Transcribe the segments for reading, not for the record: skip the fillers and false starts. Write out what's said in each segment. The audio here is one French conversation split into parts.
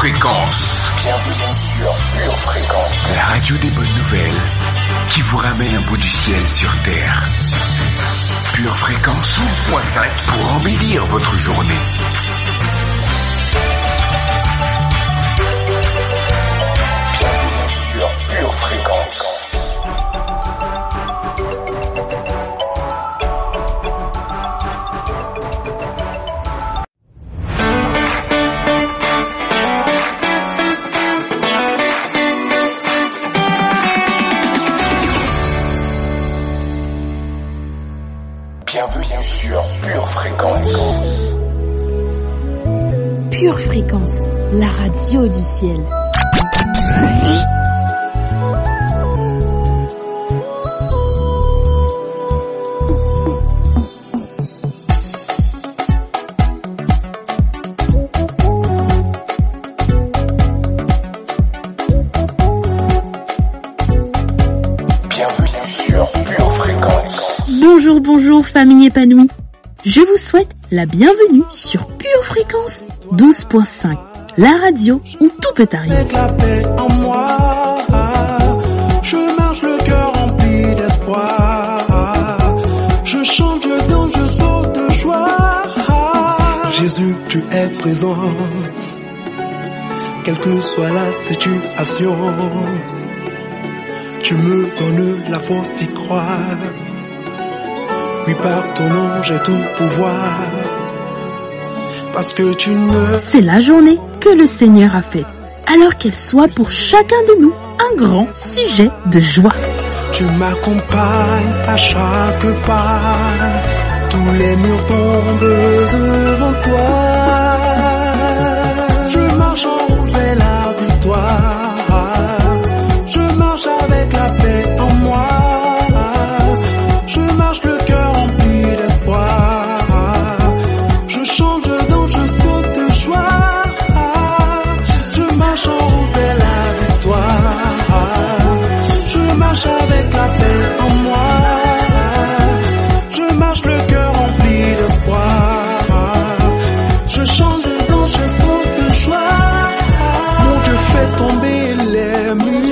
Fréquence. Bienvenue sur Pure Fréquence. La radio des bonnes nouvelles qui vous ramène un bout du ciel sur Terre. Pure Fréquence 12.5 pour embellir votre journée. Bienvenue sur Pure Fréquence. Bienvenue sur Pure Fréquence. Pure Fréquence, la radio du ciel. Bienvenue sur Pure Fréquence. Bonjour famille épanouie. Je vous souhaite la bienvenue sur Pure Fréquence 12.5, la radio où tout peut arriver. Avec la paix en moi, je marche le cœur rempli d'espoir. Je chante, je danse, je saute de joie. Jésus, tu es présent, quelle que soit la situation. Tu me donnes la force d'y croire. Oui, par ton nom, j'ai tout pouvoir. Parce que tu ne... C'est la journée que le Seigneur a faite. Alors qu'elle soit pour chacun de nous un grand sujet de joie. Tu m'accompagnes à chaque pas. Tous les murs tombent devant toi. Je marche en route vers la victoire. Je marche avec la paix en moi. Je marche le cœur rempli d'espoir. Je chante, je danse, je saute de joie. Je marche en route vers la victoire. Je marche avec la paix en moi. Je marche le cœur rempli d'espoir. Je chante, je danse, je saute de joie. Mon Dieu fait tomber les murs.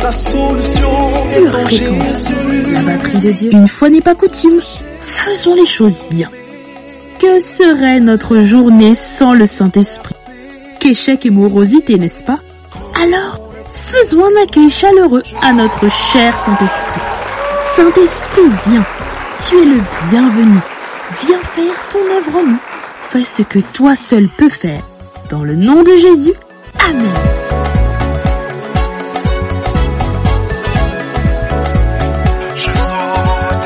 La solution est Pure en Fréquence, Jésus. la batterie de Dieu. Une fois n'est pas coutume, faisons les choses bien. Que serait notre journée sans le Saint-Esprit? Qu'échec et morosité, n'est-ce pas? Alors, faisons un accueil chaleureux à notre cher Saint-Esprit. Saint-Esprit, viens, tu es le bienvenu. Viens faire ton œuvre en nous. Fais ce que toi seul peux faire. Dans le nom de Jésus, Amen. Je saute,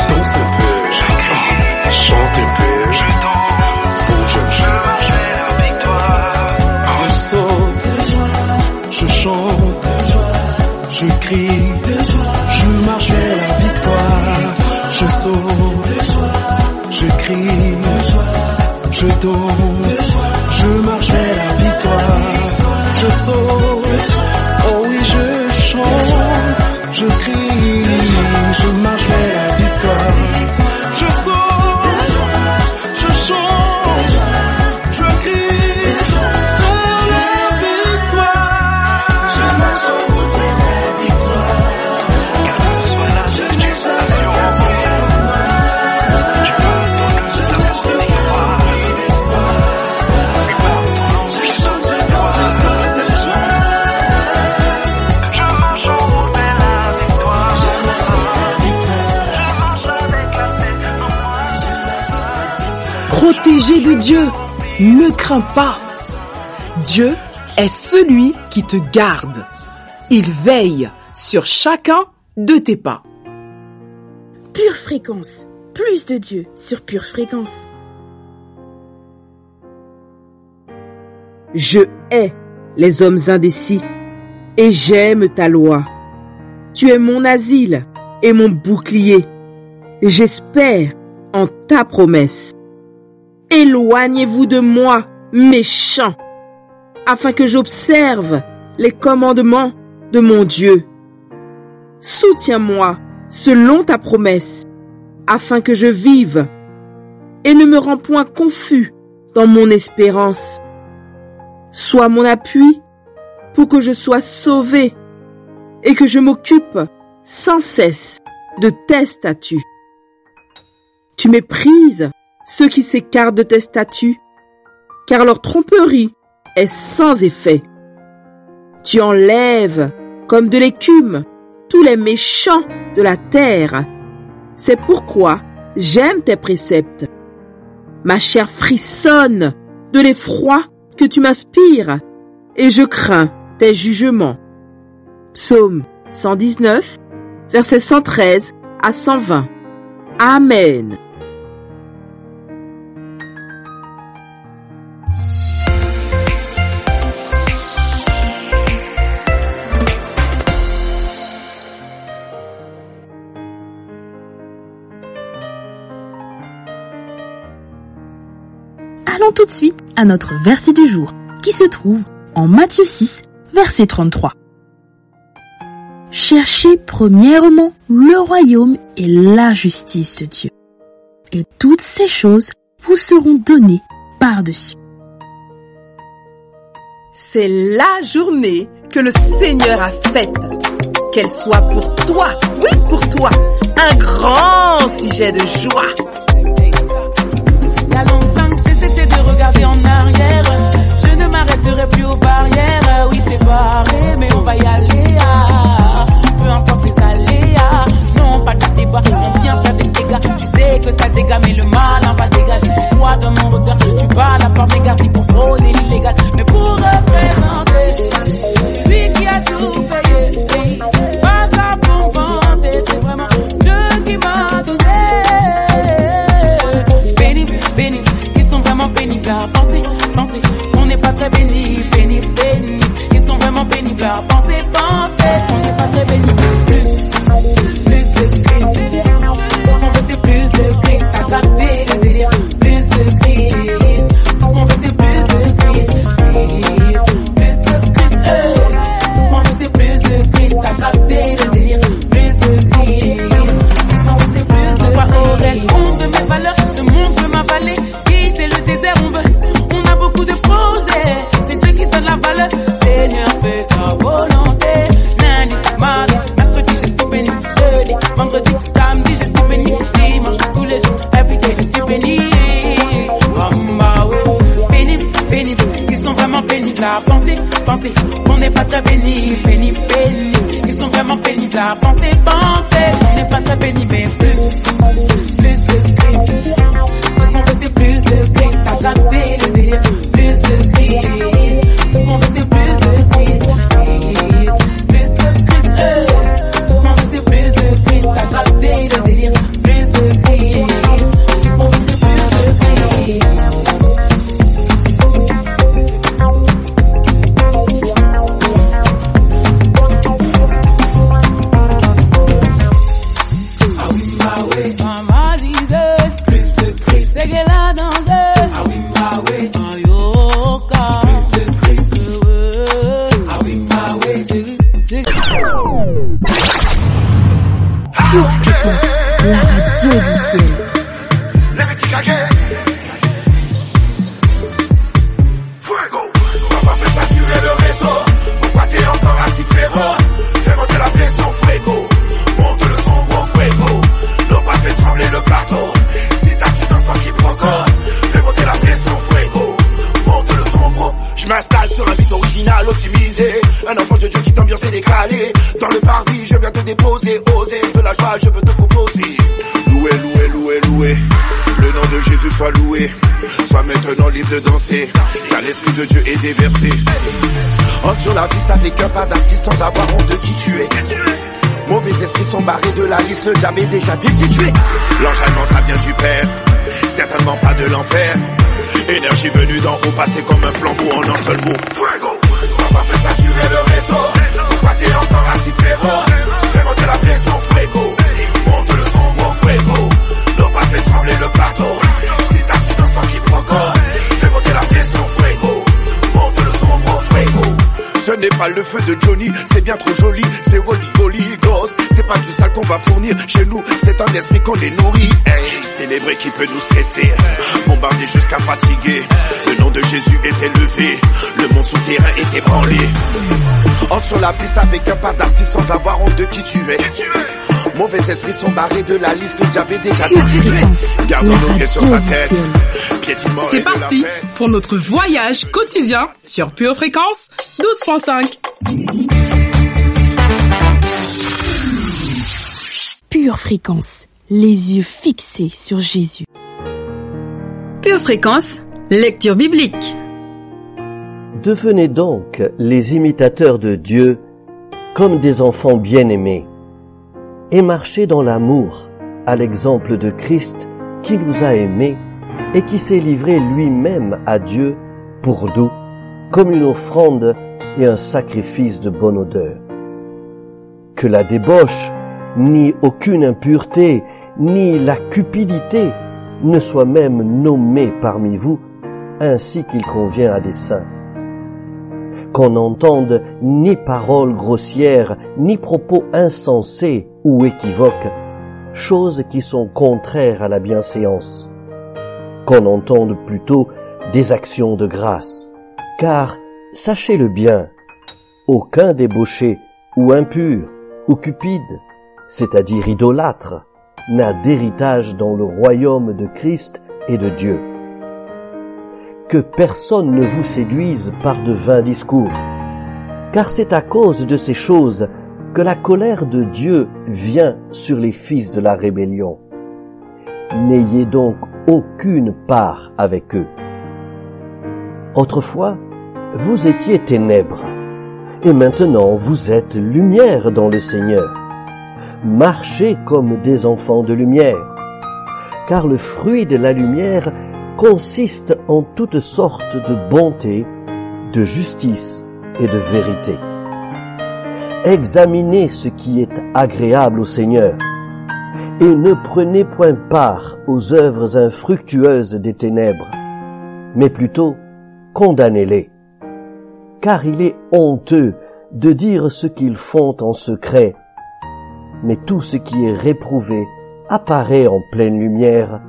danse un peu, je crie, chante un peu, je danse, je marche vers la victoire. Je saute, je chante, je crie, je marche vers la victoire. Je saute, je crie, je danse, je marche vers la victoire. Je saute, oh oui je chante, je crie, je marche vers la victoire. Je saute, je chante, je crie, vers la victoire. Je marche en route vers la victoire. Quelle que soit la situation, tu peux donner la force d'y croire. Et par ton nom, je saute de joie. Je marche en route vers la victoire. Je marche avec la paix en moi. Protégé de Dieu, ne crains pas. Dieu est celui qui te garde. Il veille sur chacun de tes pas. Pure Fréquence, plus de Dieu sur Pure Fréquence. Je hais les hommes indécis et j'aime ta loi. Tu es mon asile et mon bouclier. J'espère en ta promesse. Éloignez-vous de moi, méchants, afin que j'observe les commandements de mon Dieu. Soutiens-moi selon ta promesse, afin que je vive, et ne me rends point confus dans mon espérance. Sois mon appui pour que je sois sauvé et que je m'occupe sans cesse de tes statuts. Tu méprises ceux qui s'écartent de tes statuts, car leur tromperie est sans effet. Tu enlèves comme de l'écume tous les méchants de la terre. C'est pourquoi j'aime tes préceptes. Ma chair frissonne de l'effroi que tu m'inspires et je crains tes jugements. Psaume 119, versets 113 à 120. Amen. Allons tout de suite à notre verset du jour, qui se trouve en Matthieu 6, verset 33. Cherchez premièrement le royaume et la justice de Dieu, et toutes ces choses vous seront données par-dessus. C'est la journée que le Seigneur a faite. Qu'elle soit pour toi, oui pour toi, un grand sujet de joie. Il y a longtemps que j'ai cessé de regarder en arrière. Je ne m'arrêterai plus aux barrières. Oui, c'est barré, mais on va y aller. Peu importe les aléas. Non, pas de débat, on vient faire des dégâts. Tu sais que ça dégage, mais le mal en va dégager. C'est toi dans mon regard, tu vas la part méga. Si pour prôner l'illégal, mais pour représenter lui qui a tout payé. Pas ça pour me vanter, c'est vraiment Dieu qui m'a donné. Béni, ils sont vraiment pénibles à penser, on n'est pas très bénis, béni, ils sont vraiment pénibles à penser, on n'est pas très bénis, plus de Christ, parce qu'on veut c'est plus de Christ, à capter le délire, plus de Christ, parce qu'on veut c'est plus de Christ, parce qu'on veut c'est plus de Christ, à capter le délire, plus de Christ, parce qu'on veut c'est plus de Christ, au reste, honte de mes valeurs, de monde veut m'avaler, quitter le désert, on a beaucoup de projets, c'est Dieu qui donne la valeur, Seigneur fais ta volonté, lundi, mardi, mercredi je suis béni, jeudi, vendredi, samedi je suis béni, dimanche, tous les jours, everyday je suis béni, béni, ils sont vraiment pénibles à penser, on n'est pas très béni, béni, ils sont vraiment pénibles à penser, on n'est pas très béni, mais plus de Christ. Parce qu'on veut c'est plus de Christ, à capter le délire, plus de Christ. Parce qu'on veut c'est plus de Christ, plus de Christ. Parce qu'on veut c'est plus de Christ, à capter le délire, plus de Christ. Parce qu'on veut c'est plus de Christ. Pure Fréquence, la radio du ciel. Fuego, papa fait saturer le réseau. Pourquoi t'es encore assis frérot? Fais monter la pression Fuego, monte le son gros Fuego. L'eau pas fait trembler le plateau. Si t'as tu danses pas qui procore. Fais monter la pression Fuego, monte le son gros. Je m'installe sur un beat original optimisé. Un enfant de Dieu qui t'ambiance et décalé. Dans le parvis je viens te déposer. Oser de la joie je veux te proposer. Loué, loué, loué, loué. Le nom de Jésus soit loué. Sois maintenant libre de danser. Car l'esprit de Dieu est déversé. Entre sur la piste avec un pas d'artiste sans avoir honte de qui tu es. Mauvais esprits sont barrés de la liste, le diable est déjà destitué. L'enjaillement ça vient du Père, certainement pas de l'enfer. Énergie venue d'en haut, passée comme un flambeau en un seul mot. Fuego, papa fait saturer le réseau. Pourquoi t'es encore assis frérot? Fais monter la pression Fuego, monte le son gros Fuego. L'eau pas fait trembler le plateau. Si t'as tu danses sans quiproquo. Fais monter la pression Fuego, monte le son gros Fuego. Ce n'est pas le feu de Johnny, c'est bien trop joli, c'est Holy Ghost. C'est pas du sale qu'on va fournir chez nous, c'est un esprit qu'on les nourrit. Hey, célébrer qui peut nous stresser, bombarder jusqu'à fatiguer. Le nom de Jésus est élevé, le monde souterrain est ébranlé. Entre sur la piste avec un pas d'artiste sans avoir honte de qui tu es. Mauvais esprits sont barrés de la liste, le diable est déjà constitué. Gardons nos pieds sur sa tête. C'est parti pour notre voyage quotidien sur Pure Fréquence 12.5. Pure Fréquence, les yeux fixés sur Jésus. Pure Fréquence, lecture biblique. Devenez donc les imitateurs de Dieu comme des enfants bien-aimés et marchez dans l'amour à l'exemple de Christ qui nous a aimés et qui s'est livré lui-même à Dieu pour nous comme une offrande et un sacrifice de bonne odeur. Que la débauche, ni aucune impureté, ni la cupidité ne soient même nommées parmi vous, ainsi qu'il convient à des saints. Qu'on n'entende ni paroles grossières, ni propos insensés ou équivoques, choses qui sont contraires à la bienséance. Qu'on entende plutôt des actions de grâce. Car, sachez-le bien, aucun débauché ou impur ou cupide, c'est-à-dire idolâtre, n'a d'héritage dans le royaume de Christ et de Dieu. Que personne ne vous séduise par de vains discours, car c'est à cause de ces choses que la colère de Dieu vient sur les fils de la rébellion. N'ayez donc aucune part avec eux. Autrefois, vous étiez ténèbres, et maintenant vous êtes lumière dans le Seigneur. Marchez comme des enfants de lumière, car le fruit de la lumière consiste en toutes sortes de bonté, de justice et de vérité. Examinez ce qui est agréable au Seigneur, et ne prenez point part aux œuvres infructueuses des ténèbres, mais plutôt condamnez-les, car il est honteux de dire ce qu'ils font en secret, mais tout ce qui est réprouvé apparaît en pleine lumière,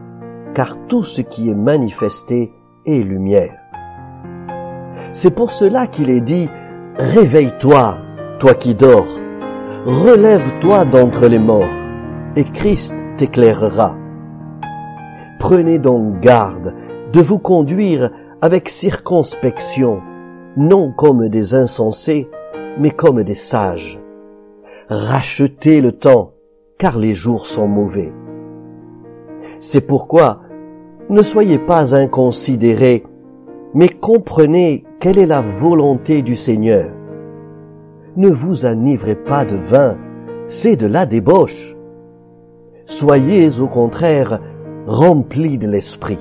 car tout ce qui est manifesté est lumière. C'est pour cela qu'il est dit « Réveille-toi, toi qui dors, relève-toi d'entre les morts, et Christ t'éclairera. » Prenez donc garde de vous conduire avec circonspection, non comme des insensés, mais comme des sages. Rachetez le temps, car les jours sont mauvais. C'est pourquoi, ne soyez pas inconsidérés, mais comprenez quelle est la volonté du Seigneur. Ne vous enivrez pas de vin, c'est de la débauche. Soyez au contraire remplis de l'esprit.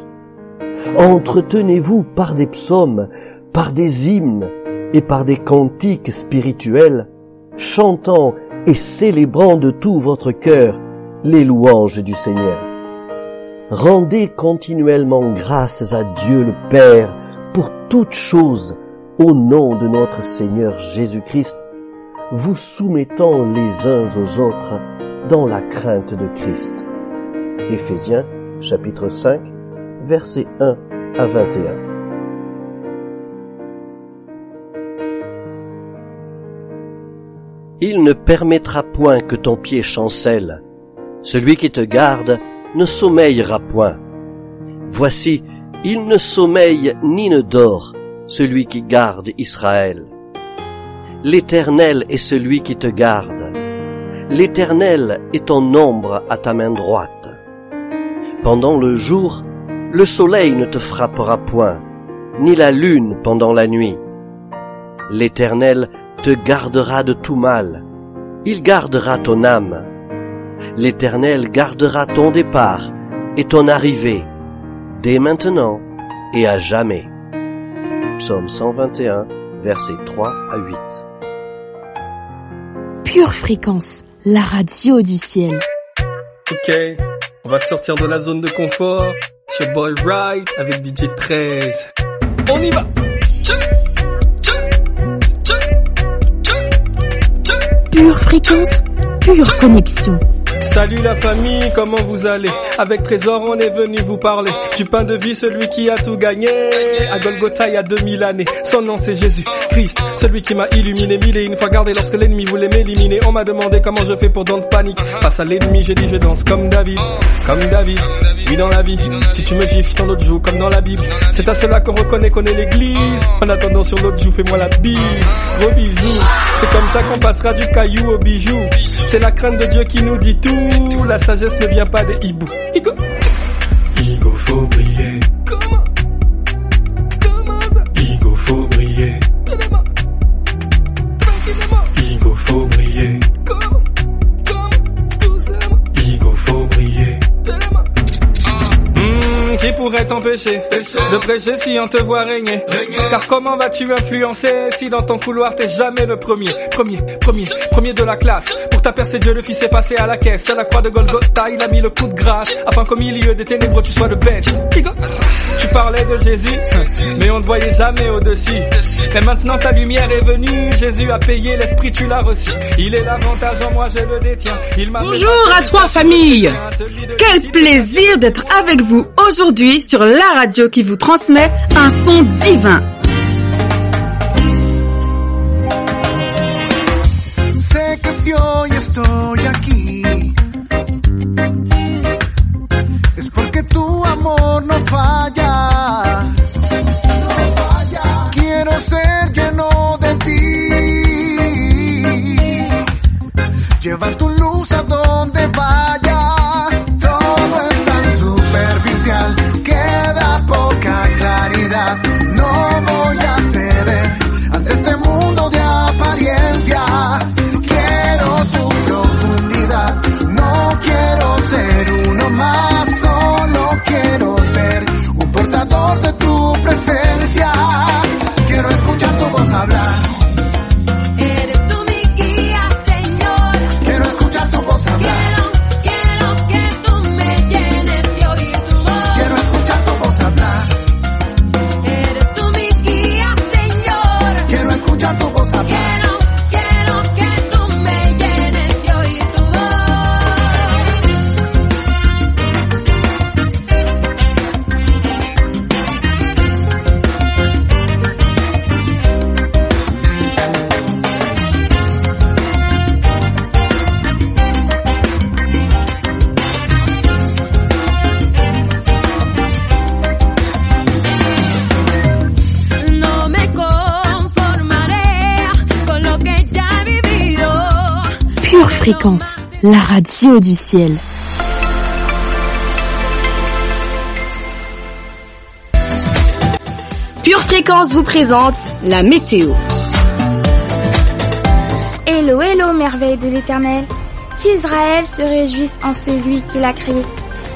Entretenez-vous par des psaumes, par des hymnes et par des cantiques spirituels, chantant et célébrant de tout votre cœur les louanges du Seigneur. Rendez continuellement grâces à Dieu le Père pour toutes choses au nom de notre Seigneur Jésus-Christ, vous soumettant les uns aux autres dans la crainte de Christ. Éphésiens, chapitre 5, versets 1 à 21. Il ne permettra point que ton pied chancelle. Celui qui te garde ne sommeillera point. Voici, il ne sommeille ni ne dort, celui qui garde Israël. L'Éternel est celui qui te garde. L'Éternel est ton ombre à ta main droite. Pendant le jour, le soleil ne te frappera point, ni la lune pendant la nuit. L'Éternel te gardera de tout mal. Il gardera ton âme. L'Éternel gardera ton départ et ton arrivée, dès maintenant et à jamais. Psaume 121, versets 3 à 8. Pure Fréquence, la radio du ciel. Ok, on va sortir de la zone de confort. C'est your boy Right avec DJ 13. On y va. Pure Fréquence, pure connexion. Salut la famille, comment vous allez? Avec Trésor, on est venu vous parler du pain de vie, celui qui a tout gagné. À Golgotha, il y a 2000 années. Son nom c'est Jésus Christ, celui qui m'a illuminé 1001 fois gardé lorsque l'ennemi voulait m'éliminer. On m'a demandé comment je fais pour don't panique. Face à l'ennemi, j'ai dit je danse comme David. Comme David, oui dans la vie. Si tu me gifles, ton autre joue comme dans la Bible. C'est à cela qu'on reconnaît qu'on est l'église. En attendant sur l'autre joue, fais-moi la bise. Gros bisous, c'est comme ça qu'on passera du caillou au bijou. C'est la crainte de Dieu qui nous dit tout. La sagesse ne vient pas des hiboux. Higo, faut briller. Comment ça? Higo, faut briller. Higo, faut briller. Comment tout ça? Higo, faut briller. Qui pourrait t'empêcher de prêcher si on te voit régner? Car comment vas-tu influencer si dans ton couloir t'es jamais le premier de la classe? Pour ta percée, Dieu le Fils est passé à la caisse. Sur la croix de Golgotha, il a mis le coup de grâce afin qu'au milieu des ténébreux tu sois le best. Tu parlais de Jésus, mais on ne voyait jamais au-dessus. Mais maintenant ta lumière est venue, Jésus a payé, l'esprit tu l'as reçu. Il est l'avantage en moi, je le détiens. Bonjour à toi famille. Quel plaisir d'être avec vous aujourd'hui sur la radio qui vous transmet un son divin. Sé que si hoy estoy aquí es porque tu amor no falla. Quiero ser lleno de ti. Lleva tu luz a donde vaya. Todo es tan superficial, queda poca claridad. No voy a ceder ante este mundo de apariencia. Quiero tu profundidad, no quiero ser uno más, solo quiero ser un portador de tu presencia. Quiero escuchar tu voz hablar. Eres tú mi guía, Señor. Quiero escuchar tu voz hablar. Quiero que tú me llenes de oír tu voz. Quiero escuchar tu voz hablar. Eres tú mi guía, Señor. Quiero escuchar tu voz hablar. Quiero que tú me llenes de oír tu voz. No me conformaré con lo que ya he vivido. Pure Fréquence, la radio du ciel. Pure Fréquence vous présente la météo. Hello, hello, merveille de l'Éternel. Qu'Israël se réjouisse en celui qui l'a créé.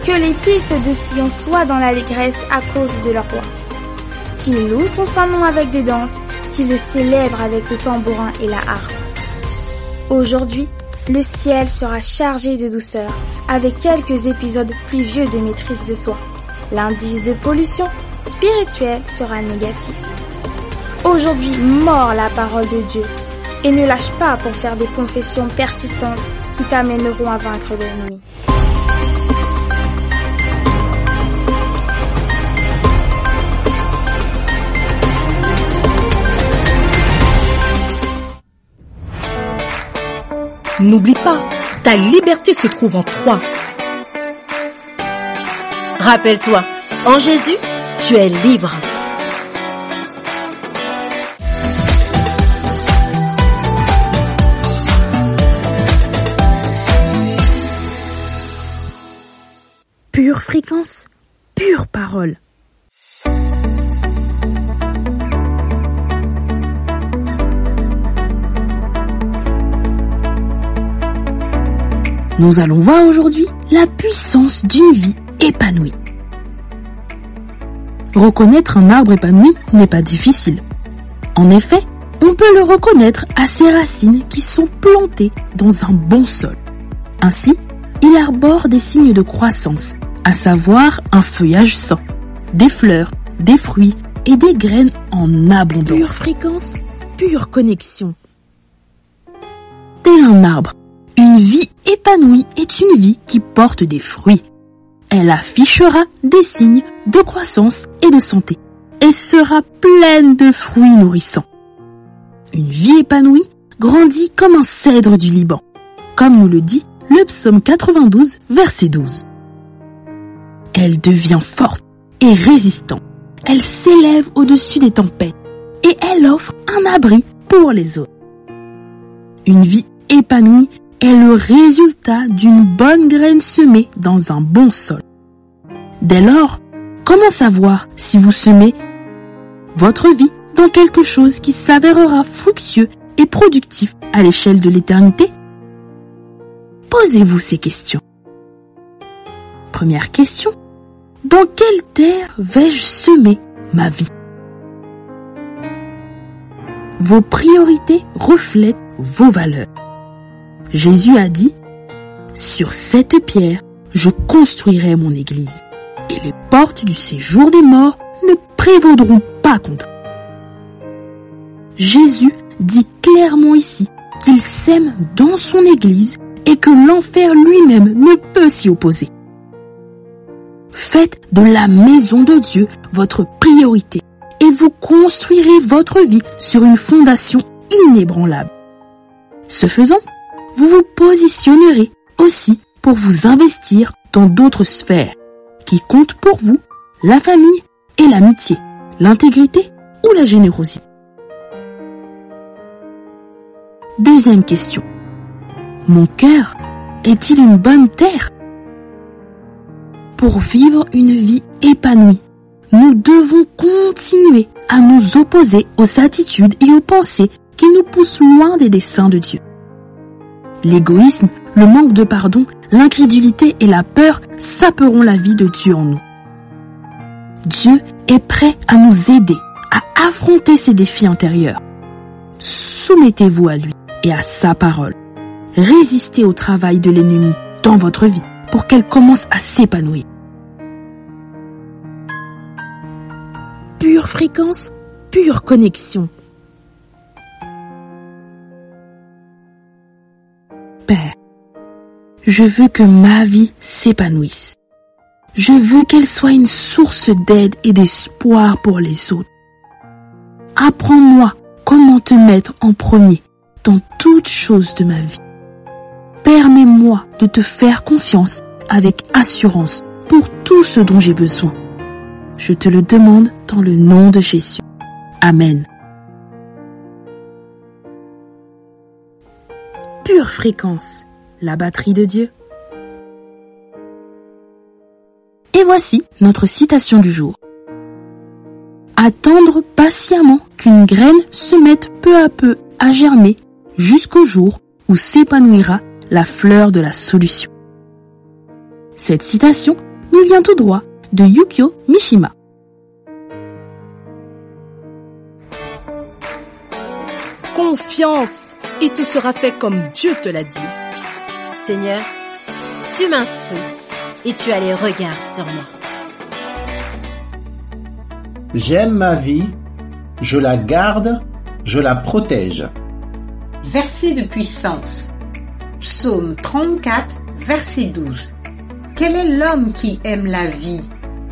Que les fils de Sion soient dans l'allégresse à cause de leur roi. Qu'ils louent son saint nom avec des danses, qu'ils le célèbrent avec le tambourin et la harpe. Aujourd'hui, le ciel sera chargé de douceur, avec quelques épisodes pluvieux de maîtrise de soi. L'indice de pollution spirituelle sera négatif. Aujourd'hui, mord la parole de Dieu et ne lâche pas pour faire des confessions persistantes qui t'amèneront à vaincre l'ennemi. N'oublie pas, ta liberté se trouve en toi. Rappelle-toi, en Jésus, tu es libre. Pure Fréquence, pure parole. Nous allons voir aujourd'hui la puissance d'une vie épanouie. Reconnaître un arbre épanoui n'est pas difficile. En effet, on peut le reconnaître à ses racines qui sont plantées dans un bon sol. Ainsi, il arbore des signes de croissance, à savoir un feuillage sain, des fleurs, des fruits et des graines en abondance. Pure fréquence, pure connexion. Tel un arbre, une Une vie épanouie est une vie qui porte des fruits. Elle affichera des signes de croissance et de santé et sera pleine de fruits nourrissants. Une vie épanouie grandit comme un cèdre du Liban, comme nous le dit le psaume 92, verset 12. Elle devient forte et résistante. Elle s'élève au-dessus des tempêtes et elle offre un abri pour les autres. Une vie épanouie est le résultat d'une bonne graine semée dans un bon sol. Dès lors, comment savoir si vous semez votre vie dans quelque chose qui s'avérera fructueux et productif à l'échelle de l'éternité? Posez-vous ces questions. Première question. Dans quelle terre vais-je semer ma vie? Vos priorités reflètent vos valeurs. Jésus a dit, « Sur cette pierre, je construirai mon église, et les portes du séjour des morts ne prévaudront pas contre elle. » Jésus dit clairement ici qu'il sème dans son église et que l'enfer lui-même ne peut s'y opposer. Faites de la maison de Dieu votre priorité et vous construirez votre vie sur une fondation inébranlable. Ce faisant, vous vous positionnerez aussi pour vous investir dans d'autres sphères qui comptent pour vous, la famille et l'amitié, l'intégrité ou la générosité. Deuxième question. Mon cœur est-il une bonne terre? Pour vivre une vie épanouie, nous devons continuer à nous opposer aux attitudes et aux pensées qui nous poussent loin des desseins de Dieu. L'égoïsme, le manque de pardon, l'incrédulité et la peur saperont la vie de Dieu en nous. Dieu est prêt à nous aider à affronter ces défis intérieurs. Soumettez-vous à lui et à sa parole. Résistez au travail de l'ennemi dans votre vie pour qu'elle commence à s'épanouir. Pure fréquence, pure connexion. Père, je veux que ma vie s'épanouisse. Je veux qu'elle soit une source d'aide et d'espoir pour les autres. Apprends-moi comment te mettre en premier dans toutes choses de ma vie. Permets-moi de te faire confiance avec assurance pour tout ce dont j'ai besoin. Je te le demande dans le nom de Jésus. Amen. Pure fréquence, la batterie de Dieu. Et voici notre citation du jour. Attendre patiemment qu'une graine se mette peu à peu à germer jusqu'au jour où s'épanouira la fleur de la solution. Cette citation nous vient tout droit de Yukio Mishima. Confiance, il te sera fait comme Dieu te l'a dit. Seigneur, tu m'instruis et tu as les regards sur moi. J'aime ma vie, je la garde, je la protège. Verset de puissance. Psaume 34, verset 12. Quel est l'homme qui aime la vie,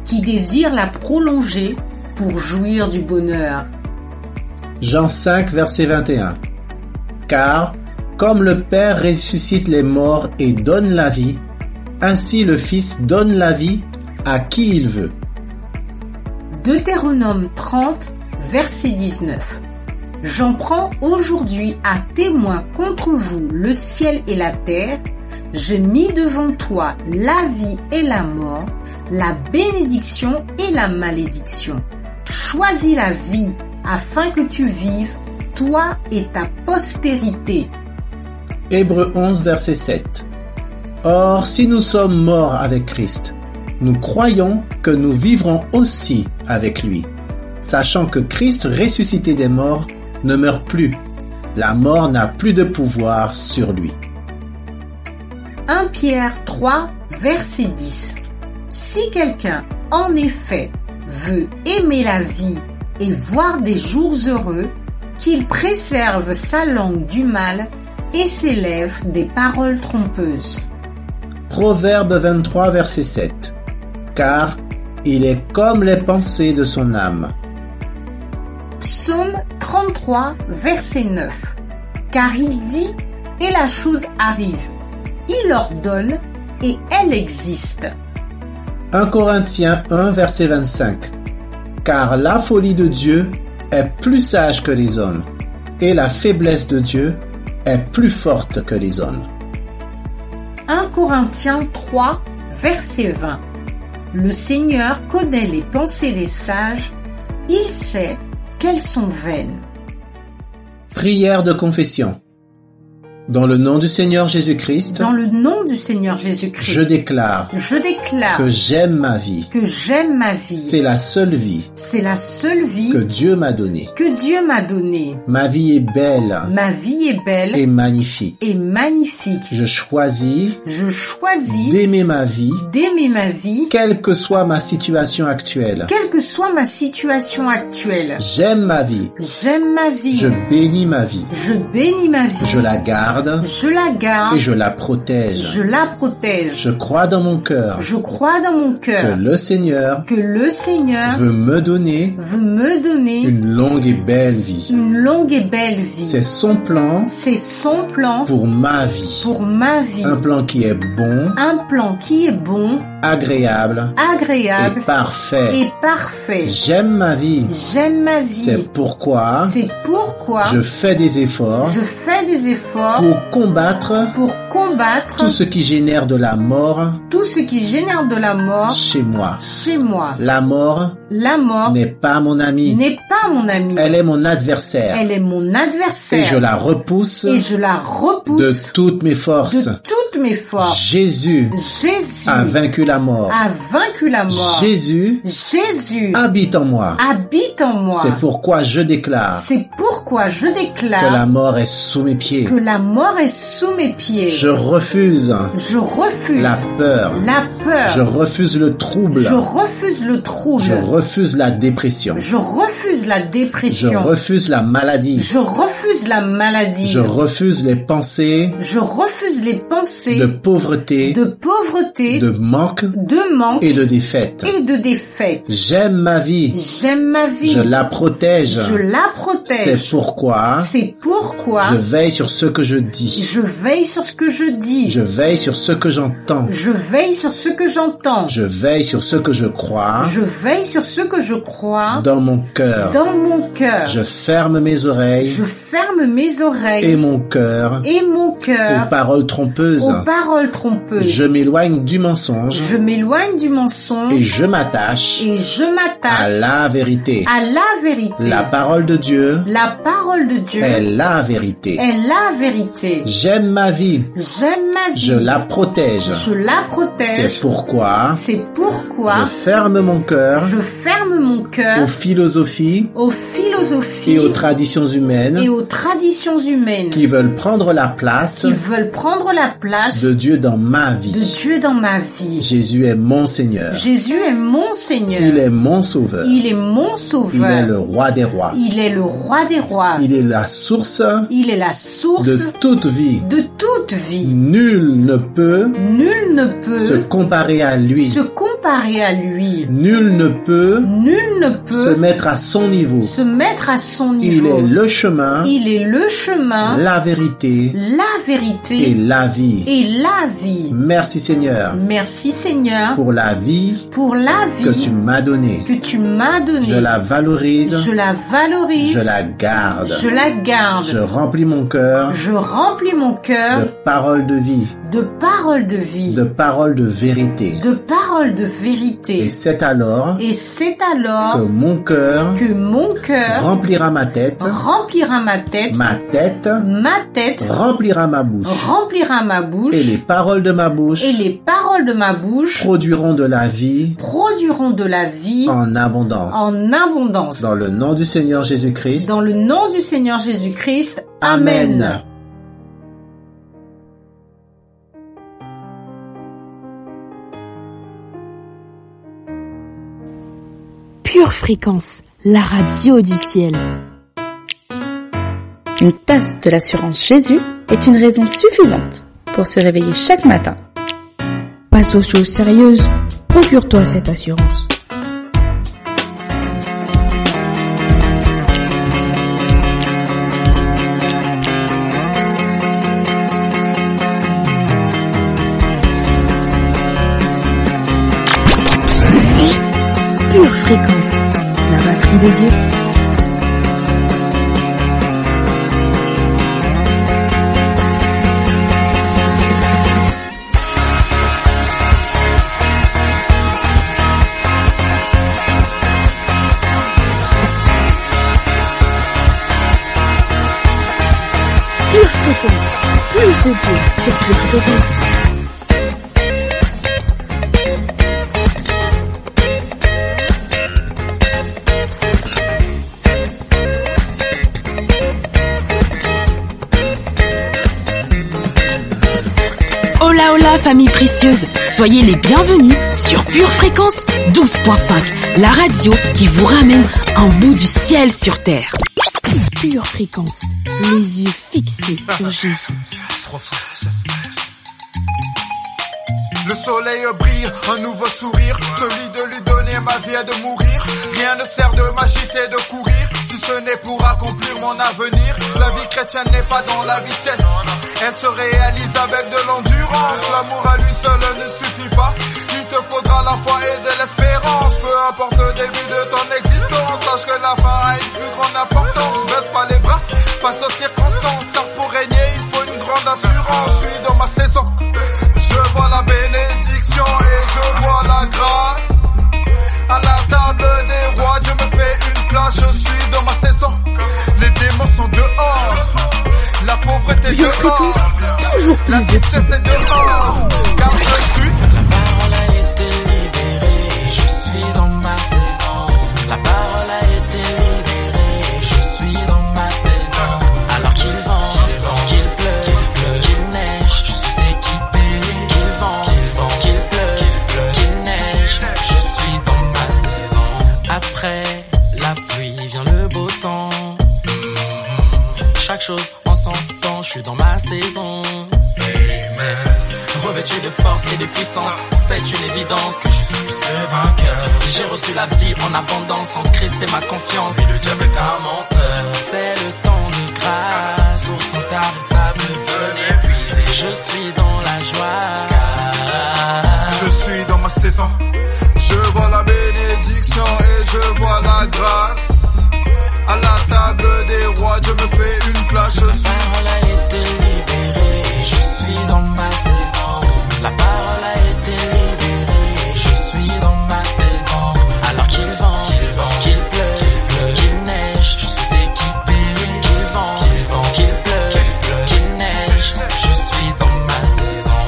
qui désire la prolonger pour jouir du bonheur? Jean 5, verset 21. Car, comme le Père ressuscite les morts et donne la vie, ainsi le Fils donne la vie à qui il veut. Deutéronome 30, verset 19. J'en prends aujourd'hui à témoin contre vous le ciel et la terre. J'ai mis devant toi la vie et la mort, la bénédiction et la malédiction. Choisis la vie afin que tu vives, toi et ta postérité. Hébreux 11, verset 7. Or, si nous sommes morts avec Christ, nous croyons que nous vivrons aussi avec lui, sachant que Christ ressuscité des morts ne meurt plus. La mort n'a plus de pouvoir sur lui. 1 Pierre 3, verset 10. Si quelqu'un, en effet, veut aimer la vie et voir des jours heureux, qu'il préserve sa langue du mal et ses lèvres des paroles trompeuses. Proverbe 23, verset 7. Car il est comme les pensées de son âme. Psaume 33, verset 9. Car il dit, et la chose arrive. Il ordonne, et elle existe. 1 Corinthiens 1, verset 25. Car la folie de Dieu est plus sage que les hommes, et la faiblesse de Dieu est plus forte que les hommes. 1 Corinthiens 3, verset 20. Le Seigneur connaît les pensées des sages, il sait qu'elles sont vaines. Prière de confession. Dans le nom du Seigneur Jésus-Christ, Dans le nom du Seigneur Jésus-Christ, je déclare que j'aime ma vie. que j'aime ma vie. C'est la seule vie C'est la seule vie que Dieu m'a donnée. que Dieu m'a donnée. Ma vie est belle Ma vie est belle et magnifique. et magnifique. Je choisis d'aimer ma vie, quelle que soit ma situation actuelle. quelle que soit ma situation actuelle. J'aime ma vie. J'aime ma vie. Je bénis ma vie. Je bénis ma vie. Je la garde Je la garde et je la protège. Je la protège. Je crois dans mon cœur Je crois dans mon que cœur le Seigneur veut me donner une longue et belle vie. une longue et belle vie. C'est son plan C'est son plan pour ma vie. pour ma vie. Un plan qui est bon, Un plan qui est bon, agréable agréable et parfait. et parfait. J'aime ma vie. J'aime ma vie. C'est pourquoi C'est pourquoi je fais des efforts je fais des efforts pour combattre tout ce qui génère de la mort de la mort chez moi. chez moi. La mort La mort n'est pas mon ami. n'est pas mon ami. Elle est mon adversaire. Elle est mon adversaire. Et je la repousse de toutes mes forces. de toutes mes forces. Jésus a vaincu la mort. a vaincu la mort. Jésus habite en moi. habite en moi. C'est pourquoi je déclare C'est pourquoi je que déclare la mort est sous mes pieds. que la mort est sous mes pieds. Je refuse Je refuse la peur. la peur. Je refuse le trouble. Je refuse le trouble. Je refuse la dépression. Je refuse la Je dépression. refuse la maladie. Je refuse la maladie. Je refuse les pensées Je refuse les pensées de pauvreté, de pauvreté, de manque de manque et de défaite. et de défaite. J'aime ma vie. J'aime ma vie. Je la protège. Je la protège. C'est pourquoi C'est pourquoi je veille sur ce que je dis. je veille sur ce que je dis. Je veille sur ce que j'entends. Je veille sur ce que j'entends. Je veille sur ce que je crois. Je veille sur ce que je crois Dans mon cœur. dans mon cœur. Je ferme mes oreilles Je ferme mes oreilles et mon cœur cœur aux paroles trompeuses. aux paroles trompeuses. Je m'éloigne du mensonge Je m'éloigne du mensonge et je m'attache et je à m'attache la vérité. à la vérité. La parole de Dieu La parole de Dieu est la vérité. est la vérité. J'aime ma vie. J'aime ma vie. Je la protège. Je la protège. C'est pourquoi C'est pourquoi je ferme mon cœur je ferme mon cœur aux philosophies aux philosophies et aux traditions humaines et aux traditions humaines qui veulent prendre la place de Dieu dans ma vie. Dieu dans ma vie. Jésus est mon Seigneur. Jésus est mon Seigneur. Il est mon Sauveur. Il est mon Sauveur. Il est le Roi des rois. Il est le Roi des rois. Il est la source Il est la source de toute vie. de toute vie. Nul ne peut Nul ne peut se comparer à lui. se comparer à lui. Nul ne peut se peut mettre à son niveau. se mettre à son Il niveau. est le chemin, Il est le chemin, la vérité la vérité et la vie. et la vie. Merci Seigneur Merci Seigneur pour la vie pour la vie que tu m'as donnée. que tu m'as donnée. Je la valorise, Je la valorise. je la garde. Je la garde. Je remplis mon cœur Je remplis mon de cœur paroles de vie, de paroles de vie, de paroles de vérité. de paroles de vérité. Et c'est alors Et c'est alors que mon cœur que mon cœur remplira ma tête, remplira ma tête remplira ma bouche. remplira ma bouche, Et les paroles de ma bouche et les paroles de ma bouche produiront de la vie produiront de la vie en abondance. en abondance. Dans le nom du Seigneur Jésus-Christ. Dans le nom du Seigneur Jésus-Christ. Amen. Pure Fréquence, la radio du ciel. Une tasse de l'assurance Jésus est une raison suffisante pour se réveiller chaque matin. Passe aux choses sérieuses, procure-toi cette assurance. Pure fréquence, la batterie de Dieu. Pure fréquence, plus de Dieu sur Pure fréquence. Hola hola famille précieuse, soyez les bienvenus sur Pure Fréquence 12.5, la radio qui vous ramène un bout du ciel sur terre. Pure Fréquence, les yeux fixés sur Jésus. Le soleil brille, un nouveau sourire, celui de lui donner ma vie et de mourir. Rien ne sert de m'agiter, de courir, si ce n'est pour accomplir mon avenir. La vie chrétienne n'est pas dans la vitesse, elle se réalise avec de l'endurance. L'amour à lui seul ne suffit pas, il te faudra la foi et de l'espérance. Peu importe le début de ton existence, sache que la fin a une plus grande importance. Baisse pas les bras face aux circonstances, car pour régner il faut une grande assurance. Je suis dans ma saison, je vois la bénédiction et je vois la grâce. À la table des rois, Dieu me fait une place, je suis dans ma saison. Les démons sont dehors, la pauvreté dehors, la tristesse est dehors, car je suis. La parole a été libérée, je suis dans ma saison. La parole a été libérée, je suis dans ma saison. Alors qu'il vente, qu'il pleuve, qu'il neige, je suis équipé. Qu'il vente, qu'il pleuve, qu'il neige, je suis dans ma saison. Après la pluie vient le beau temps. Chaque chose en son temps, je suis dans ma saison. Amen. Revêtu de force et de puissance, c'est une évidence que je suis plus que vainqueur. J'ai reçu la vie en abondance, en Christ et ma confiance. Oui, le diable est un menteur. C'est le temps de grâce, pour son table sable venez puiser. Je suis dans la joie, car je suis dans ma saison. Je vois la bénédiction et je vois la grâce. À la table des rois, Dieu me fait une place, je suis. La parole a été libérée, je suis dans ma saison. La parole a été libérée, je suis dans ma saison. Alors qu'il vente, qu'il pleuve, qu'il neige, je suis équipé. Qu'il vente, qu'il pleuve, qu'il neige, je suis dans ma saison.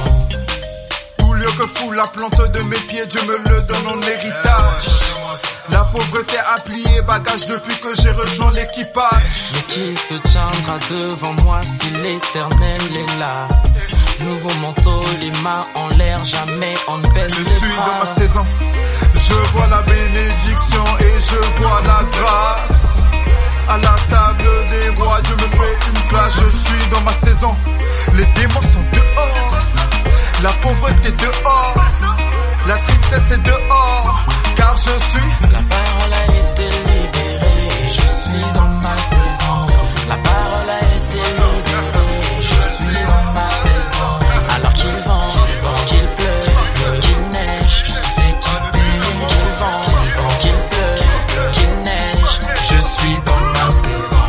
Tout lieu que foule la plante de mes pieds, Dieu me le donne en héritage. La pauvreté a plié bagage depuis que j'ai rejoint l'équipage. Mais qui se tiendra devant moi si l'éternel est là? Nouveau manteau, les mains en l'air, jamais on ne baisse les bras. Je suis dans ma saison, je vois la bénédiction et je vois la grâce. À la table des rois, Dieu me fait une place, je suis dans ma saison. Les démons sont dehors, la pauvreté dehors, la tristesse est dehors, car je suis. La parole a été libérée, je suis dans ma saison. La parole a été libérée, je suis dans ma saison. Alors qu'il vente, qu'il pleuve, qu'il neige, je suis équipé. Qu'il vente, qu'il pleuve, qu'il neige, je suis dans ma saison.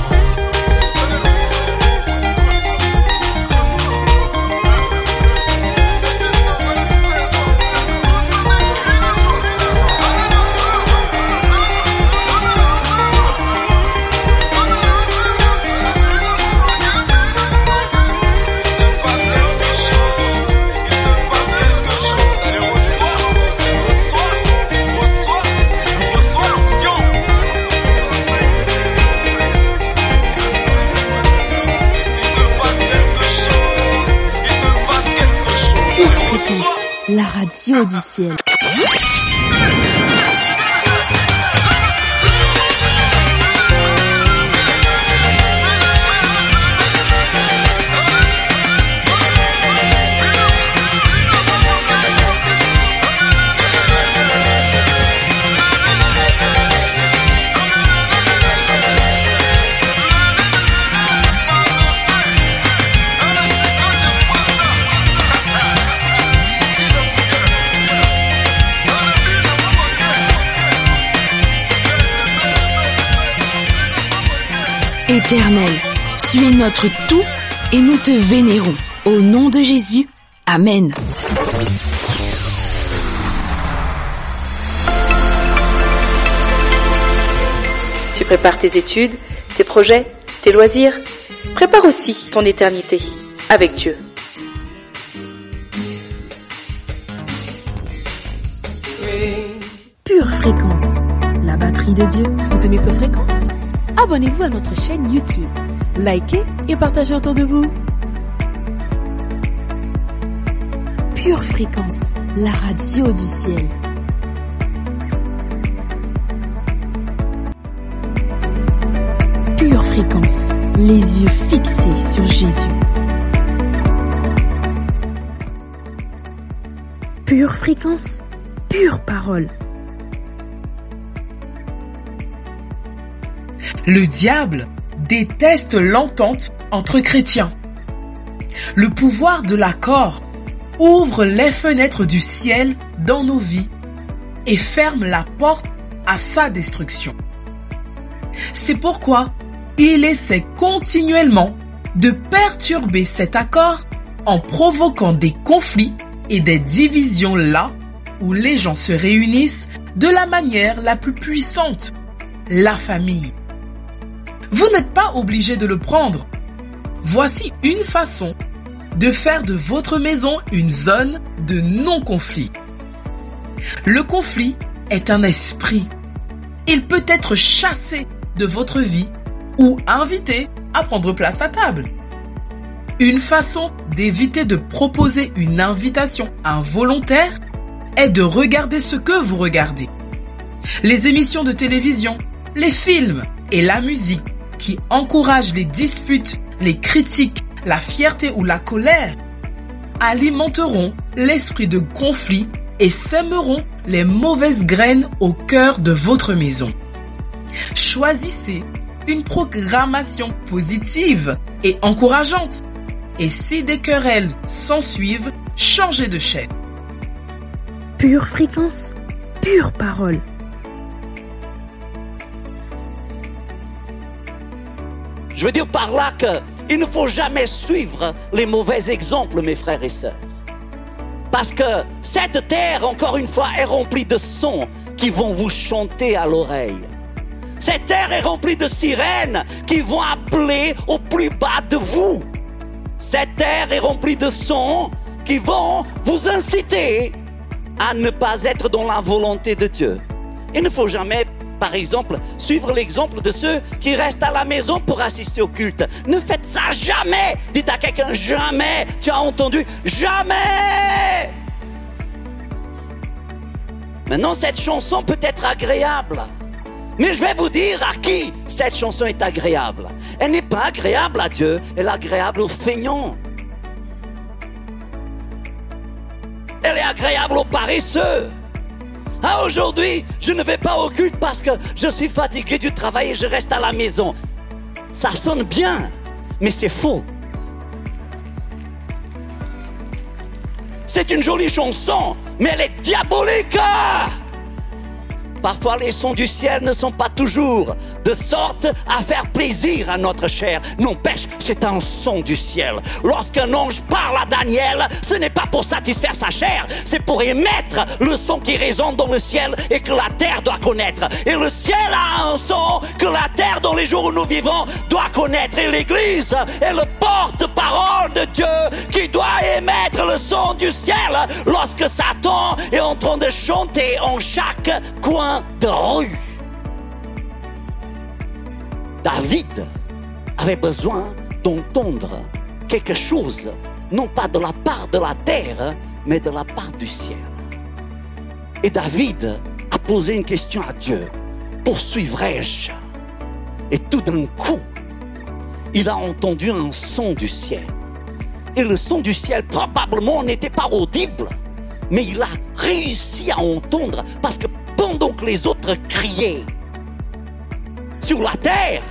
La radio du ciel. Éternel, tu es notre tout et nous te vénérons. Au nom de Jésus, Amen. Tu prépares tes études, tes projets, tes loisirs. Prépare aussi ton éternité avec Dieu. Pure Fréquence, la batterie de Dieu. Vous aimez Pure Fréquence? Abonnez-vous à notre chaîne YouTube. Likez et partagez autour de vous. Pure Fréquence, la radio du ciel. Pure Fréquence, les yeux fixés sur Jésus. Pure Fréquence, pure parole. Le diable déteste l'entente entre chrétiens. Le pouvoir de l'accord ouvre les fenêtres du ciel dans nos vies et ferme la porte à sa destruction. C'est pourquoi il essaie continuellement de perturber cet accord en provoquant des conflits et des divisions là où les gens se réunissent de la manière la plus puissante, la famille. Vous n'êtes pas obligé de le prendre. Voici une façon de faire de votre maison une zone de non-conflit. Le conflit est un esprit. Il peut être chassé de votre vie ou invité à prendre place à table. Une façon d'éviter de proposer une invitation involontaire est de regarder ce que vous regardez. Les émissions de télévision, les films et la musique qui encouragent les disputes, les critiques, la fierté ou la colère alimenteront l'esprit de conflit et sèmeront les mauvaises graines au cœur de votre maison. Choisissez une programmation positive et encourageante. Et si des querelles s'ensuivent, changez de chaîne. Pure Fréquence, pure parole. Je veux dire par là qu'il ne faut jamais suivre les mauvais exemples, mes frères et sœurs. Parce que cette terre, encore une fois, est remplie de sons qui vont vous chanter à l'oreille. Cette terre est remplie de sirènes qui vont appeler au plus bas de vous. Cette terre est remplie de sons qui vont vous inciter à ne pas être dans la volonté de Dieu. Il ne faut jamais, par exemple, suivre l'exemple de ceux qui restent à la maison pour assister au culte. Ne faites ça jamais. Dites à quelqu'un jamais. Tu as entendu? Jamais. Maintenant, cette chanson peut être agréable. Mais je vais vous dire à qui cette chanson est agréable. Elle n'est pas agréable à Dieu, elle est agréable aux feignants. Elle est agréable aux paresseux. Ah, aujourd'hui, je ne vais pas au culte parce que je suis fatigué du travail et je reste à la maison. Ça sonne bien, mais c'est faux. C'est une jolie chanson, mais elle est diabolique. Parfois, les sons du ciel ne sont pas toujours de sorte à faire plaisir à notre chair. N'empêche, c'est un son du ciel. Lorsqu'un ange parle à Daniel, ce n'est pas pour satisfaire sa chair, c'est pour émettre le son qui résonne dans le ciel et que la terre doit connaître. Et le ciel a un son que la terre, dans les jours où nous vivons, doit connaître. Et l'Église est le porte-parole de Dieu qui doit émettre le son du ciel lorsque Satan est en train de chanter en chaque coin de rue. David avait besoin d'entendre quelque chose, non pas de la part de la terre, mais de la part du ciel. Et David a posé une question à Dieu. Poursuivrai-je? Et tout d'un coup, il a entendu un son du ciel. Et le son du ciel probablement n'était pas audible, mais il a réussi à entendre parce que pendant que les autres criaient sur la terre,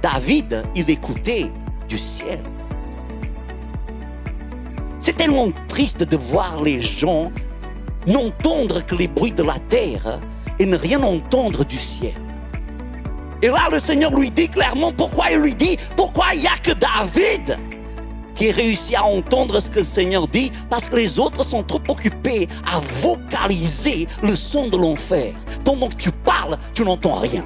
David, il écoutait du ciel. C'est tellement triste de voir les gens n'entendre que les bruits de la terre et ne rien entendre du ciel. Et là, le Seigneur lui dit clairement pourquoi il lui dit, pourquoi il n'y a que David qui réussit à entendre ce que le Seigneur dit, parce que les autres sont trop occupés à vocaliser le son de l'enfer. Pendant que tu parles, tu n'entends rien.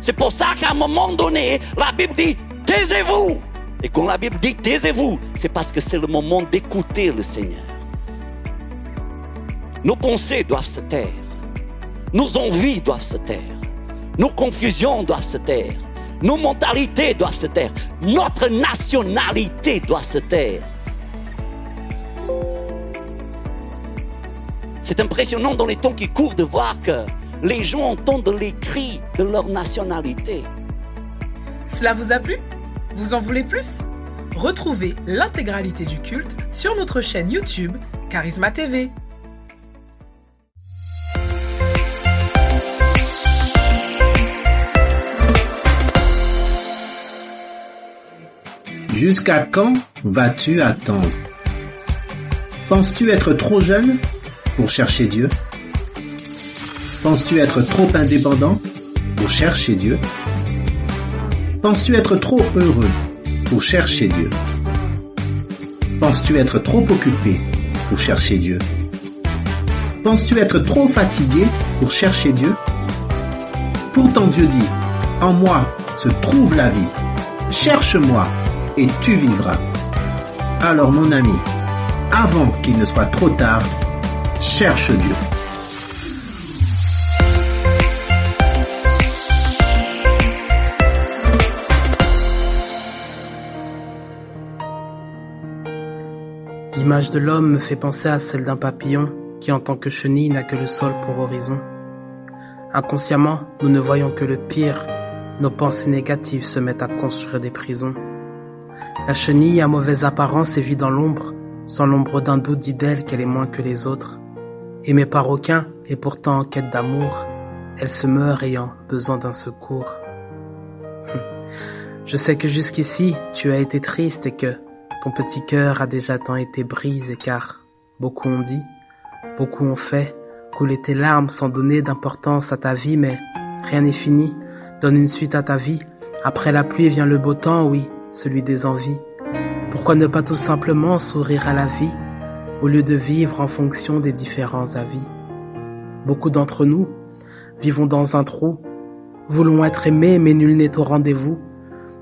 C'est pour ça qu'à un moment donné, la Bible dit « taisez-vous ». Et quand la Bible dit « taisez-vous », c'est parce que c'est le moment d'écouter le Seigneur. Nos pensées doivent se taire. Nos envies doivent se taire. Nos confusions doivent se taire. Nos mentalités doivent se taire. Notre nationalité doit se taire. C'est impressionnant dans les temps qui courent de voir que les gens entendent les cris de leur nationalité. Cela vous a plu? Vous en voulez plus? Retrouvez l'intégralité du culte sur notre chaîne YouTube Charisma TV. Jusqu'à quand vas-tu attendre? Penses-tu être trop jeune pour chercher Dieu? Penses-tu être trop indépendant pour chercher Dieu? Penses-tu être trop heureux pour chercher Dieu? Penses-tu être trop occupé pour chercher Dieu? Penses-tu être trop fatigué pour chercher Dieu? Pourtant Dieu dit, en moi se trouve la vie. Cherche-moi et tu vivras. Alors mon ami, avant qu'il ne soit trop tard, cherche Dieu. L'image de l'homme me fait penser à celle d'un papillon qui, en tant que chenille, n'a que le sol pour horizon. Inconsciemment, nous ne voyons que le pire. Nos pensées négatives se mettent à construire des prisons. La chenille a mauvaise apparence et vit dans l'ombre, sans l'ombre d'un doute dit d'elle qu'elle est moins que les autres. Aimée par aucun et pourtant en quête d'amour, elle se meurt ayant besoin d'un secours. Je sais que jusqu'ici, tu as été triste et que ton petit cœur a déjà tant été brisé car beaucoup ont dit, beaucoup ont fait, couler tes larmes sans donner d'importance à ta vie, mais rien n'est fini, donne une suite à ta vie. Après la pluie vient le beau temps, oui, celui des envies. Pourquoi ne pas tout simplement sourire à la vie, au lieu de vivre en fonction des différents avis? Beaucoup d'entre nous vivons dans un trou, voulons être aimés mais nul n'est au rendez-vous.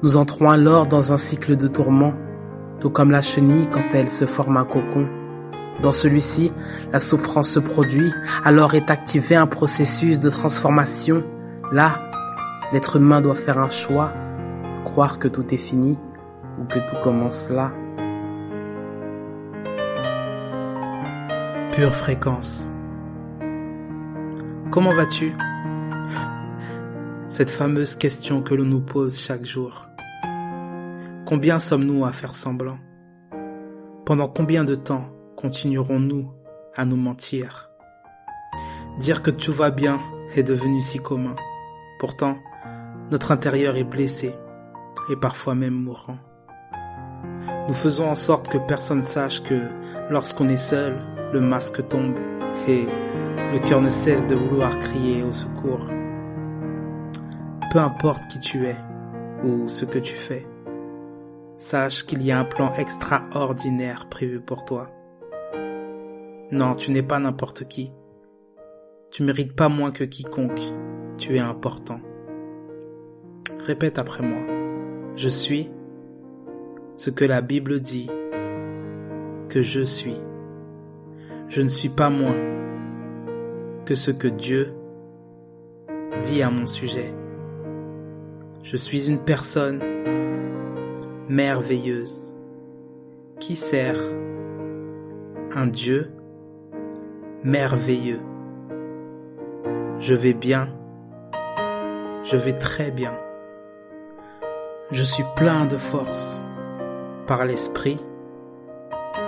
Nous entrons alors dans un cycle de tourments, tout comme la chenille quand elle se forme un cocon. Dans celui-ci, la souffrance se produit, alors est activé un processus de transformation. Là, l'être humain doit faire un choix, croire que tout est fini ou que tout commence là. Pure fréquence. Comment vas-tu? Cette fameuse question que l'on nous pose chaque jour. Combien sommes-nous à faire semblant? Pendant combien de temps continuerons-nous à nous mentir? Dire que tout va bien est devenu si commun. Pourtant, notre intérieur est blessé et parfois même mourant. Nous faisons en sorte que personne sache que lorsqu'on est seul, le masque tombe et le cœur ne cesse de vouloir crier au secours. Peu importe qui tu es ou ce que tu fais, sache qu'il y a un plan extraordinaire prévu pour toi. Non, tu n'es pas n'importe qui. Tu mérites pas moins que quiconque. Tu es important. Répète après moi. Je suis ce que la Bible dit que je suis. Je ne suis pas moins que ce que Dieu dit à mon sujet. Je suis une personne merveilleuse qui sert un Dieu merveilleux. Je vais bien, je vais très bien. Je suis plein de force par l'Esprit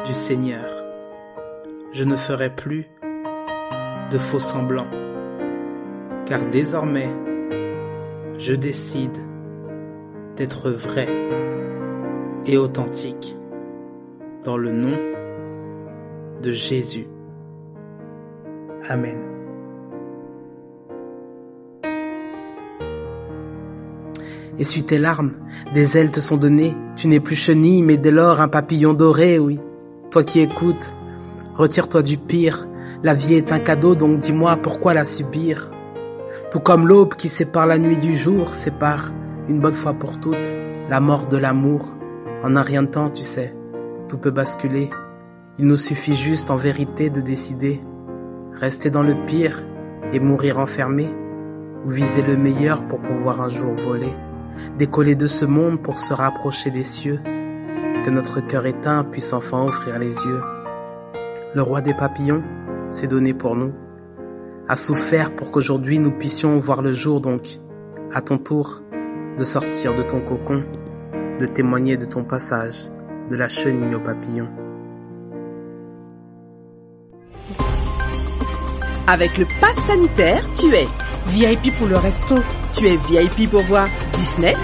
du Seigneur. Je ne ferai plus de faux semblants, car désormais, je décide d'être vrai et authentique dans le nom de Jésus. Amen. Essuie tes larmes, des ailes te sont données. Tu n'es plus chenille, mais dès lors un papillon doré, oui. Toi qui écoutes, retire-toi du pire. La vie est un cadeau, donc dis-moi pourquoi la subir. Tout comme l'aube qui sépare la nuit du jour, sépare, une bonne fois pour toutes, la mort de l'amour. En un rien de temps, tu sais, tout peut basculer. Il nous suffit juste en vérité de décider. Rester dans le pire et mourir enfermé, ou viser le meilleur pour pouvoir un jour voler. Décoller de ce monde pour se rapprocher des cieux. Que notre cœur éteint puisse enfin offrir les yeux. Le roi des papillons s'est donné pour nous, a souffert pour qu'aujourd'hui nous puissions voir le jour. Donc, à ton tour, de sortir de ton cocon, de témoigner de ton passage, de la chenille au papillon. Avec le pass sanitaire, tu es VIP pour le resto. Tu es VIP pour voir Disney.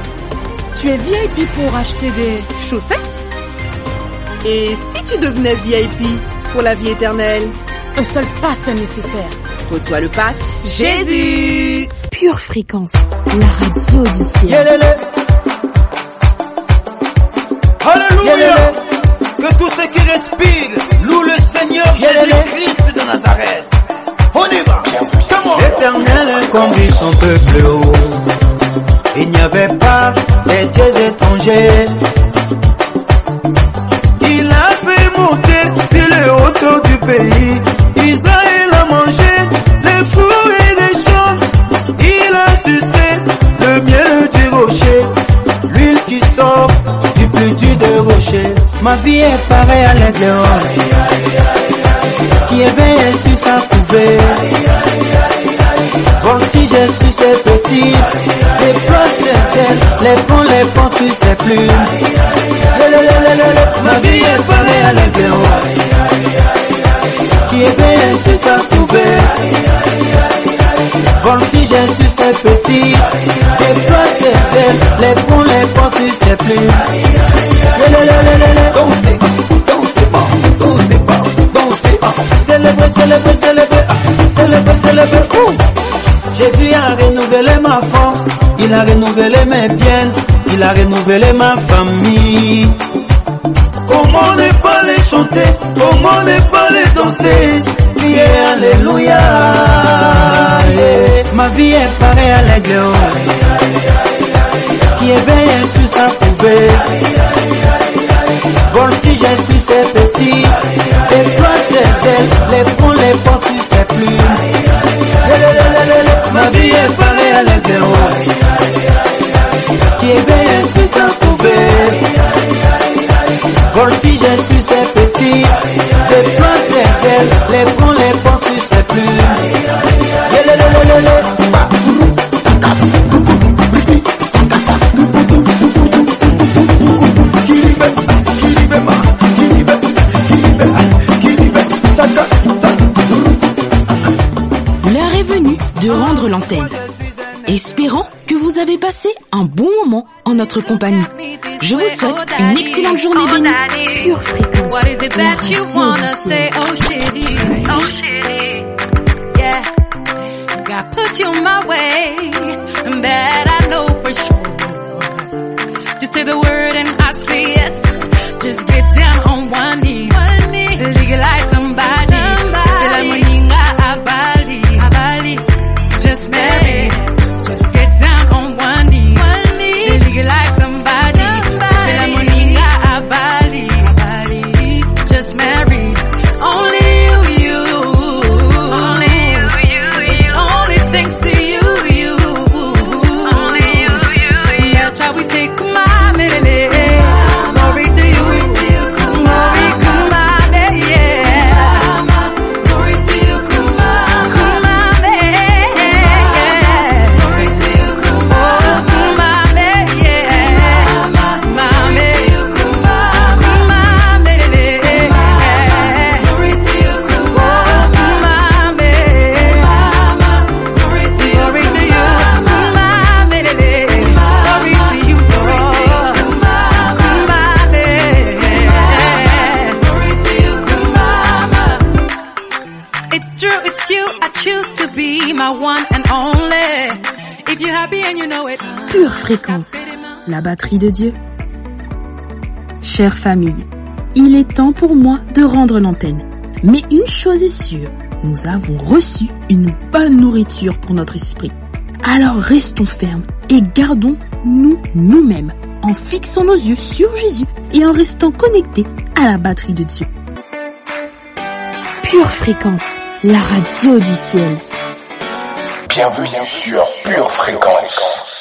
Tu es VIP pour acheter des chaussettes. Et si tu devenais VIP pour la vie éternelle? Un seul pass est nécessaire. Reçois le pass Jésus. Pure fréquence, la radio du ciel. Yélélé. Alléluia. Que tous ceux qui respirent louent le Seigneur Jésus-Christ de Nazareth. On y va. L'Éternel conduit son peuple haut. Il n'y avait pas des dieux étrangers. Il a fait monter sur les hauteurs du pays. Israël a mangé les fruits des champs. Il a sucé le miel du rocher. L'huile qui sort du plus dur des rochers. Ma vie est pareille à l'aigle qui éveille sur sa couvée. Voltige sur ses petits, déploie ses ailes, les ponts, les ponts sur ses plumes. Ma vie est pareille à l'aigle qui éveille sur sa couvée. Voltige sur ses petits, déploie ses ailes, les ponts, les ponts sur ses plumes. Célébrer, célébrer, célébrer, célébrer, célébrer. Jésus a renouvelé ma force, il a renouvelé mes biens, il a renouvelé ma famille. Comment ne pas les chanter, comment ne pas les danser, crier alléluia. Ma vie est pareille à l'aigle qui éveille sur sa couvée. Voltige sur ses petits, déploie ses ailes, les ponts, les portes sur ses plumes. Ma vie est pareille à l'aigle qui éveille sur sa couvée. Voltige sur ses petits, déploie ses ailes, les ponts, les portes sur ses plumes. L'heure est venue de rendre l'antenne. Espérant que vous avez passé un bon moment en notre compagnie. Je vous souhaite une excellente journée bénie. Pure fréquence. What is it that you wanna say? Oh shitty, yeah. God put you my way, and that I know for sure. Just say the word and I say yes. Just get down on one knee, legalize somebody. Till I'm a Bali, just marry. Just get down on one knee, legalize somebody. Till I'm a Bali, just marry. Only you. Only you. Only thanks to you. Only you. That's why we say, come on, baby. Glory to you. Glory, come on, baby. Glory to you, come on, baby. Glory to you, come on, baby. Glory to you, come on, baby. Glory to you, come on, baby. Glory to you, come on, baby. Glory to you, come on, baby. Glory to you, come on. It's true, it's you. I choose to be my one and only. If you're happy and you know it. Pure fréquence, la batterie de Dieu. Chère famille, il est temps pour moi de rendre l'antenne. Mais une chose est sûre, nous avons reçu une bonne nourriture pour notre esprit. Alors restons fermes et gardons-nous nous-mêmes en fixant nos yeux sur Jésus et en restant connectés à la batterie de Dieu. Pure fréquence, la radio du ciel. Bienvenue sur Pure Fréquence.